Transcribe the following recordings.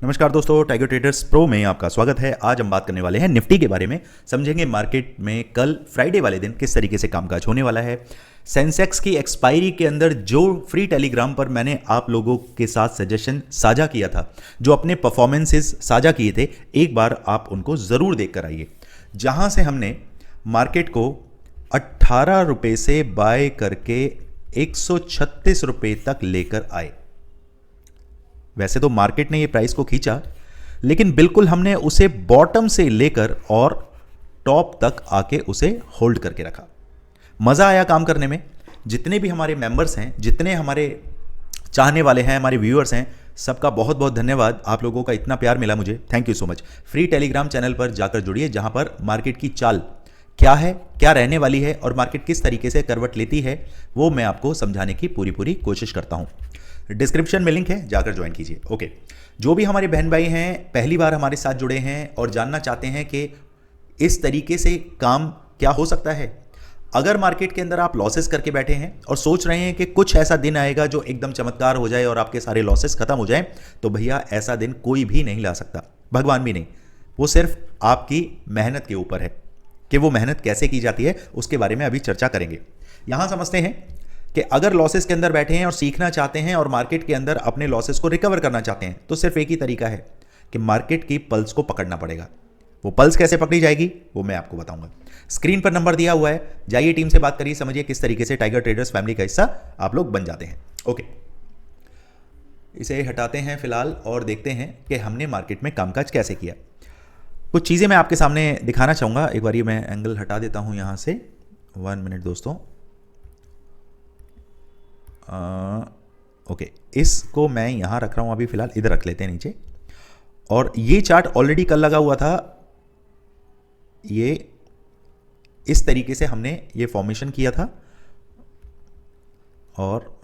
नमस्कार दोस्तों, tiger traders pro में आपका स्वागत है। आज हम बात करने वाले हैं निफ्टी के बारे में। समझेंगे मार्केट में कल फ्राइडे वाले दिन किस तरीके से कामकाज होने वाला है। सेंसेक्स की एक्सपायरी के अंदर जो फ्री टेलीग्राम पर मैंने आप लोगों के साथ सजेशन साझा किया था, जो अपने परफॉर्मेंसेस साझा किए थे, एक बार आप उनको ज़रूर देख कर आइए। जहाँ से हमने मार्केट को 18 रुपये से बाय करके 136 रुपये तक लेकर आए। वैसे तो मार्केट ने ये प्राइस को खींचा, लेकिन बिल्कुल हमने उसे बॉटम से लेकर और टॉप तक आके उसे होल्ड करके रखा। मज़ा आया काम करने में। जितने भी हमारे मेंबर्स हैं, जितने हमारे चाहने वाले हैं, हमारे व्यूअर्स हैं, सबका बहुत बहुत धन्यवाद। आप लोगों का इतना प्यार मिला मुझे, thank you so much. Free Telegram channel पर जाकर जुड़िए, जहां पर मार्केट की चाल क्या है, क्या रहने वाली है और मार्केट किस तरीके से करवट लेती है, वो मैं आपको समझाने की पूरी कोशिश करता हूं। डिस्क्रिप्शन में लिंक है, जाकर ज्वाइन कीजिए। ओके, जो भी हमारे बहन भाई हैं, पहली बार हमारे साथ जुड़े हैं और जानना चाहते हैं कि इस तरीके से काम क्या हो सकता है। अगर मार्केट के अंदर आप लॉसेस करके बैठे हैं और सोच रहे हैं कि कुछ ऐसा दिन आएगा जो एकदम चमत्कार हो जाए और आपके सारे लॉसेस खत्म हो जाए, तो भैया ऐसा दिन कोई भी नहीं ला सकता, भगवान भी नहीं। वो सिर्फ आपकी मेहनत के ऊपर है कि वो मेहनत कैसे की जाती है, उसके बारे में अभी चर्चा करेंगे। यहां समझते हैं कि अगर लॉसेस के अंदर बैठे हैं और सीखना चाहते हैं और मार्केट के अंदर अपने लॉसेस को रिकवर करना चाहते हैं, तो सिर्फ एक ही तरीका है कि मार्केट की पल्स को पकड़ना पड़ेगा। वो पल्स कैसे पकड़ी जाएगी वो मैं आपको बताऊंगा। स्क्रीन पर नंबर दिया हुआ है, जाइए टीम से बात करिए, समझिए किस तरीके से टाइगर ट्रेडर्स फैमिली का हिस्सा आप लोग बन जाते हैं। ओके, इसे हटाते हैं फिलहाल और देखते हैं कि हमने मार्केट में कामकाज कैसे किया। कुछ चीज़ें मैं आपके सामने दिखाना चाहूँगा। एक बार ये मैं एंगल हटा देता हूँ यहाँ से। 1 मिनट दोस्तों। ओके, इसको मैं यहाँ रख रहा हूँ, अभी फिलहाल इधर रख लेते हैं नीचे। और ये चार्ट ऑलरेडी कल लगा हुआ था। ये इस तरीके से हमने ये फॉर्मेशन किया था और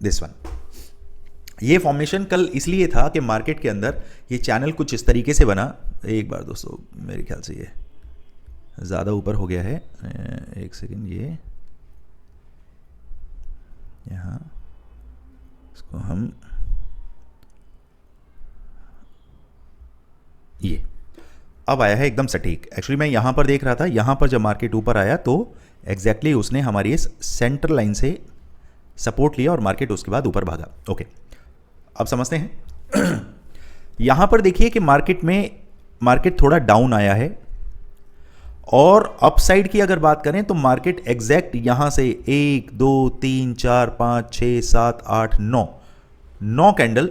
दिस वन, ये फॉर्मेशन कल इसलिए था कि मार्केट के अंदर ये चैनल कुछ इस तरीके से बना। एक बार दोस्तों, मेरे ख्याल से ये ज़्यादा ऊपर हो गया है। एक सेकंड, ये यहाँ इसको हम ये अब आया है एकदम सटीक। एक्चुअली मैं यहाँ पर देख रहा था, यहाँ पर जब मार्केट ऊपर आया तो एग्जैक्टली उसने हमारी इस सेंटर लाइन से सपोर्ट लिया और मार्केट उसके बाद ऊपर भागा। ओके, अब समझते हैं। यहां पर देखिए कि मार्केट थोड़ा डाउन आया है और अपसाइड की अगर बात करें तो मार्केट एग्जैक्ट यहां से 1 2 3 4 5 6 7 8 9 कैंडल,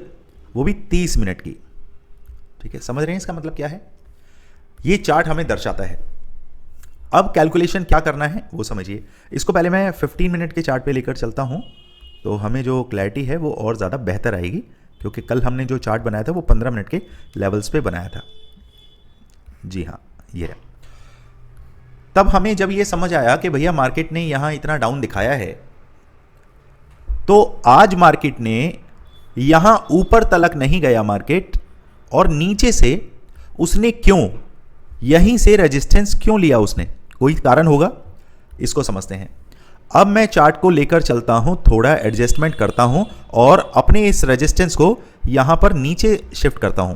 वो भी 30 मिनट की। ठीक है, समझ रहे हैं इसका मतलब क्या है? ये चार्ट हमें दर्शाता है। अब कैलकुलेशन क्या करना है वो समझिए। इसको पहले मैं 15 मिनट के चार्ट पे लेकर चलता हूं, तो हमें जो क्लैरिटी है वो और ज़्यादा बेहतर आएगी, क्योंकि कल हमने जो चार्ट बनाया था वो 15 मिनट के लेवल्स पे बनाया था। जी हाँ, ये है। तब हमें जब ये समझ आया कि भैया मार्केट ने यहाँ इतना डाउन दिखाया है, तो आज मार्केट ने यहाँ ऊपर तलक नहीं गया मार्केट, और नीचे से उसने क्यों, यहीं से रेजिस्टेंस क्यों लिया उसने, कोई कारण होगा, इसको समझते हैं। अब मैं चार्ट को लेकर चलता हूं, थोड़ा एडजस्टमेंट करता हूं और अपने इस रेजिस्टेंस को यहां पर नीचे शिफ्ट करता हूं।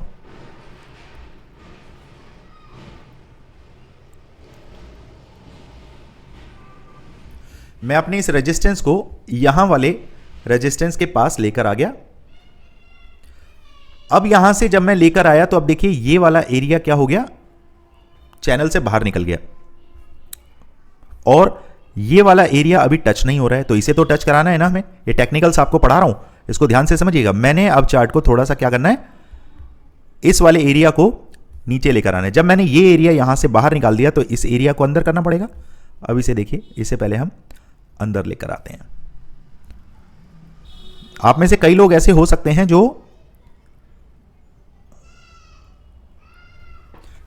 मैं अपने इस रेजिस्टेंस को यहां वाले रेजिस्टेंस के पास लेकर आ गया। अब यहां से जब मैं लेकर आया तो अब देखिए ये वाला एरिया क्या हो गया, चैनल से बाहर निकल गया और ये वाला एरिया अभी टच नहीं हो रहा है, तो इसे तो टच कराना है ना हमें। ये टेक्निकल्स आपको पढ़ा रहा हूं, इसको ध्यान से समझिएगा। मैंने अब चार्ट को थोड़ा सा क्या करना है, इस वाले एरिया को नीचे लेकर आना है। जब मैंने ये एरिया यहां से बाहर निकाल दिया तो इस एरिया को अंदर करना पड़ेगा। अब इसे देखिए, इससे पहले हम अंदर लेकर आते हैं। आप में से कई लोग ऐसे हो सकते हैं जो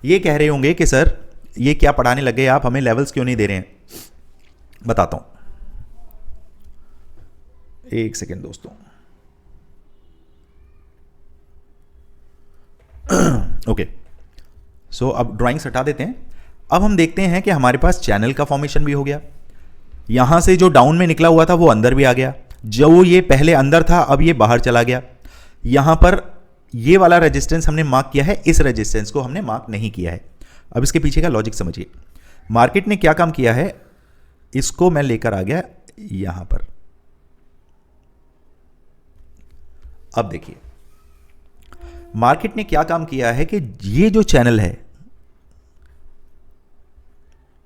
ये कह रहे होंगे कि सर ये क्या पढ़ाने लगे आप, हमें लेवल्स क्यों नहीं दे रहे हैं। बताता हूं, एक सेकेंड दोस्तों। ओके, सो अब ड्राइंग्स हटा देते हैं। अब हम देखते हैं कि हमारे पास चैनल का फॉर्मेशन भी हो गया। यहां से जो डाउन में निकला हुआ था वो अंदर भी आ गया, जो ये पहले अंदर था अब ये बाहर चला गया। यहां पर ये वाला रेजिस्टेंस हमने मार्क किया है, इस रेजिस्टेंस को हमने मार्क नहीं किया है। अब इसके पीछे का लॉजिक समझिए। मार्केट ने क्या काम किया है, इसको मैं लेकर आ गया यहां पर। अब देखिए मार्केट ने क्या काम किया है कि ये जो चैनल है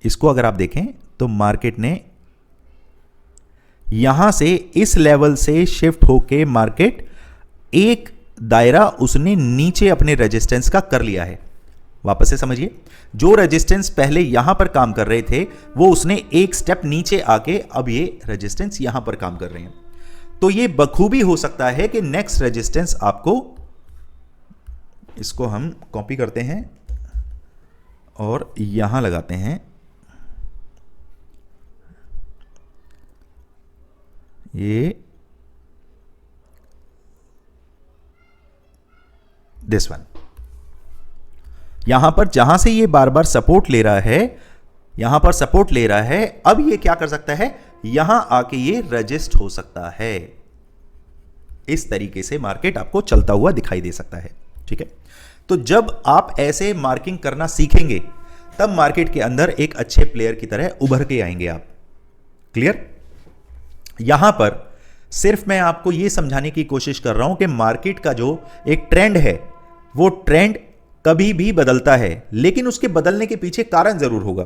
इसको अगर आप देखें तो मार्केट ने यहां से इस लेवल से शिफ्ट होके मार्केट एक दायरा उसने नीचे अपने रेजिस्टेंस का कर लिया है। वापस से समझिए, जो रेजिस्टेंस पहले यहां पर काम कर रहे थे वो उसने एक स्टेप नीचे आके अब ये रेजिस्टेंस यहां पर काम कर रहे हैं। तो ये बखूबी हो सकता है कि नेक्स्ट रेजिस्टेंस आपको, इसको हम कॉपी करते हैं और यहां लगाते हैं, ये दिस वन, यहां पर जहां से ये बार बार सपोर्ट ले रहा है, यहां पर सपोर्ट ले रहा है, अब ये क्या कर सकता है, यहां आके ये रजिस्ट हो सकता है। इस तरीके से मार्केट आपको चलता हुआ दिखाई दे सकता है। ठीक है, तो जब आप ऐसे मार्किंग करना सीखेंगे तब मार्केट के अंदर एक अच्छे प्लेयर की तरह उभर के आएंगे आप। क्लियर? यहां पर सिर्फ मैं आपको यह समझाने की कोशिश कर रहा हूं कि मार्केट का जो एक ट्रेंड है वो ट्रेंड कभी भी बदलता है, लेकिन उसके बदलने के पीछे कारण जरूर होगा।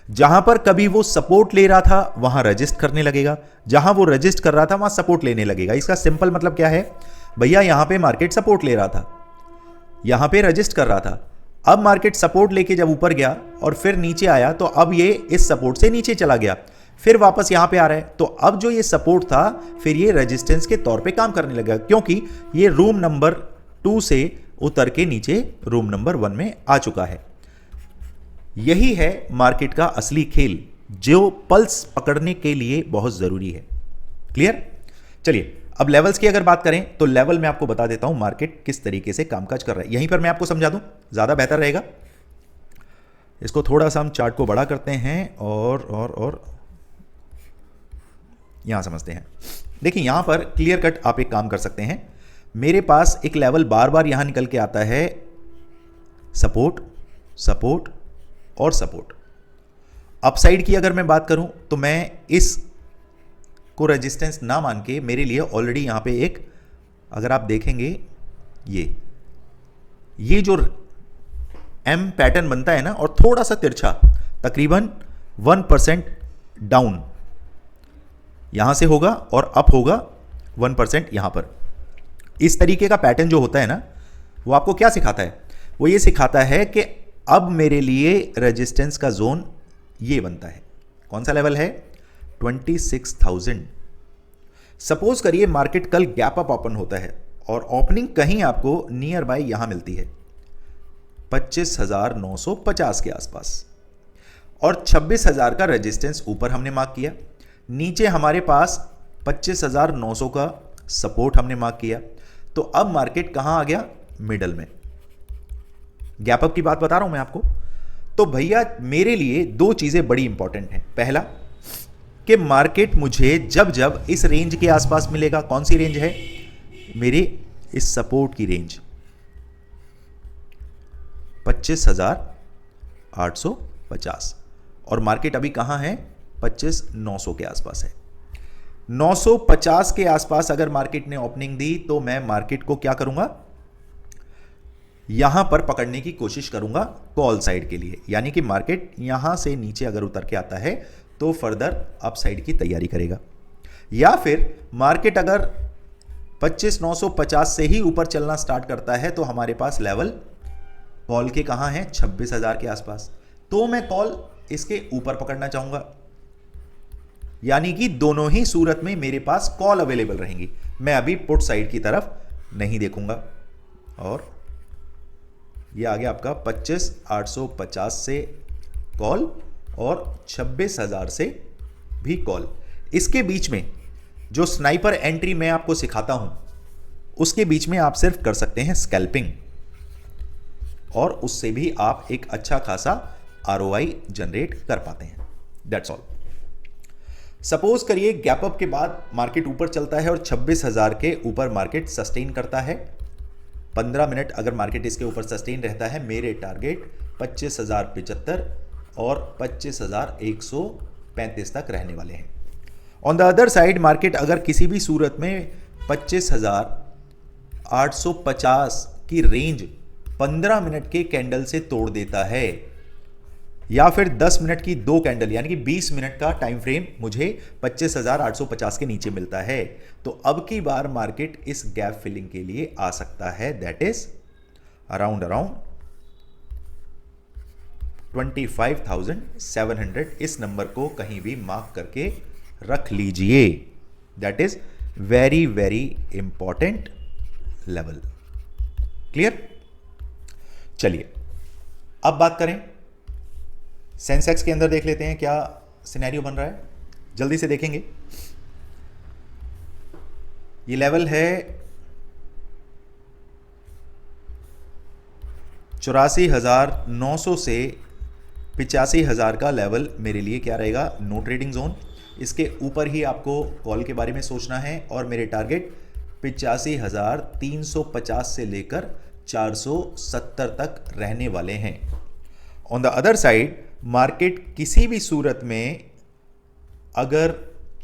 जहां पर कभी वो सपोर्ट ले रहा था वहां रजिस्ट करने लगेगा, जहां वो रजिस्ट कर रहा था वहां सपोर्ट लेने लगेगा। इसका सिंपल मतलब क्या है, भैया यहां पे मार्केट सपोर्ट ले रहा था, यहां पे रजिस्ट कर रहा था, अब मार्केट सपोर्ट लेके जब ऊपर गया और फिर नीचे आया तो अब ये इस सपोर्ट से नीचे चला गया, फिर वापस यहां पे आ रहा है, तो अब जो ये सपोर्ट था फिर ये रेजिस्टेंस के तौर पे काम करने लगा, क्योंकि ये रूम नंबर 2 से उतर के नीचे रूम नंबर 1 में आ चुका है। यही है मार्केट का असली खेल, जो पल्स पकड़ने के लिए बहुत जरूरी है। क्लियर? चलिए अब लेवल्स की अगर बात करें तो लेवल में आपको बता देता हूं मार्केट किस तरीके से कामकाज कर रहा है। यहीं पर मैं आपको समझा दूं, ज्यादा बेहतर रहेगा। इसको थोड़ा सा हम चार्ट को बड़ा करते हैं और यहां समझते हैं। देखिए यहां पर क्लियर कट आप एक काम कर सकते हैं, मेरे पास एक लेवल बार बार यहां निकल के आता है, सपोर्ट सपोर्ट और सपोर्ट। अपसाइड की अगर मैं बात करूं तो मैं इस को रेजिस्टेंस ना मान के, मेरे लिए ऑलरेडी यहां पे एक, अगर आप देखेंगे ये जो एम पैटर्न बनता है ना और थोड़ा सा तिरछा, तकरीबन 1% डाउन यहां से होगा और अप होगा 1% यहां पर। इस तरीके का पैटर्न जो होता है ना वो आपको क्या सिखाता है, वो ये सिखाता है कि अब मेरे लिए रेजिस्टेंस का जोन ये बनता है। कौन सा लेवल है? 26,000। सपोज करिए मार्केट कल गैप अप ओपन होता है और ओपनिंग कहीं आपको नियर बाय यहां मिलती है 25,950 के आसपास, और 26,000 का रेजिस्टेंस ऊपर हमने मार्क किया, नीचे हमारे पास 25,900 का सपोर्ट हमने मार्क किया। तो अब मार्केट कहां आ गया? मिडल में। गैप अप की बात बता रहा हूं मैं आपको। तो भैया मेरे लिए दो चीजें बड़ी इंपॉर्टेंट हैं। पहला कि मार्केट मुझे जब जब इस रेंज के आसपास मिलेगा, कौन सी रेंज है? मेरे इस सपोर्ट की रेंज 25,850, और मार्केट अभी कहां है? 25,900 के आसपास है। 950 के आसपास अगर मार्केट ने ओपनिंग दी तो मैं मार्केट को क्या करूंगा? यहां पर पकड़ने की कोशिश करूंगा कॉल साइड के लिए, यानी कि मार्केट यहां से नीचे अगर उतर के आता है तो फर्दर अप साइड की तैयारी करेगा। या फिर मार्केट अगर 25,950 से ही ऊपर चलना स्टार्ट करता है तो हमारे पास लेवल कॉल के कहां है? 26,000 के आसपास। तो मैं कॉल इसके ऊपर पकड़ना चाहूंगा, यानी कि दोनों ही सूरत में मेरे पास कॉल अवेलेबल रहेंगी। मैं अभी पुट साइड की तरफ नहीं देखूंगा। और ये आ गया आपका 25,850 से कॉल और 26,000 से भी कॉल। इसके बीच में जो स्नाइपर एंट्री मैं आपको सिखाता हूं उसके बीच में आप सिर्फ कर सकते हैं स्कैल्पिंग, और उससे भी आप एक अच्छा खासा ROI जनरेट कर पाते हैं। That's all. सपोज करिए गैप अप के बाद मार्केट ऊपर चलता है और 26,000 के ऊपर मार्केट सस्टेन करता है। 15 मिनट अगर मार्केट इसके ऊपर सस्टेन रहता है, मेरे टारगेट 25,075 और 25,135 तक रहने वाले हैं। On the other side market अगर किसी भी सूरत में 25,850 की रेंज 15 मिनट के कैंडल से तोड़ देता है, या फिर 10 मिनट की दो कैंडल यानी कि 20 मिनट का टाइम फ्रेम मुझे 25,850 के नीचे मिलता है, तो अब की बार मार्केट इस गैप फिलिंग के लिए आ सकता है। That is around 25,700। इस नंबर को कहीं भी मार्क करके रख लीजिए। That is very very important level. Clear? चलिए अब बात करें सेंसेक्स के अंदर, देख लेते हैं क्या सिनेरियो बन रहा है। जल्दी से देखेंगे। ये लेवल है 84,900 से 85,000 का लेवल मेरे लिए क्या रहेगा, नो ट्रेडिंग जोन। इसके ऊपर ही आपको कॉल के बारे में सोचना है और मेरे टारगेट 85,350 से लेकर 470 तक रहने वाले हैं। On the other side market किसी भी सूरत में अगर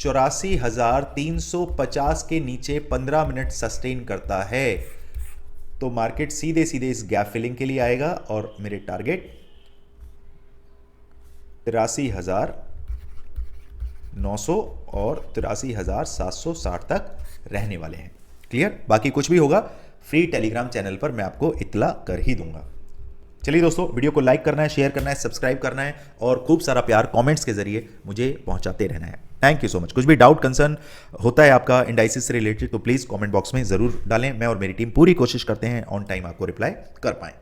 84,350 के नीचे 15 मिनट सस्टेन करता है तो मार्केट सीधे सीधे इस गैप फिलिंग के लिए आएगा और मेरे टारगेट 83,900 और 83,760 तक रहने वाले हैं। क्लियर? बाकी कुछ भी होगा फ्री टेलीग्राम चैनल पर मैं आपको इत्तला कर ही दूंगा। चलिए दोस्तों, वीडियो को लाइक करना है, शेयर करना है, सब्सक्राइब करना है और खूब सारा प्यार कमेंट्स के जरिए मुझे पहुंचाते रहना है। Thank you so much. कुछ भी डाउट कंसर्न होता है आपका इंडाइसिस से रिलेटेड तो प्लीज़ कमेंट बॉक्स में ज़रूर डालें। मैं और मेरी टीम पूरी कोशिश करते हैं ऑन टाइम आपको रिप्लाई कर पाएँ।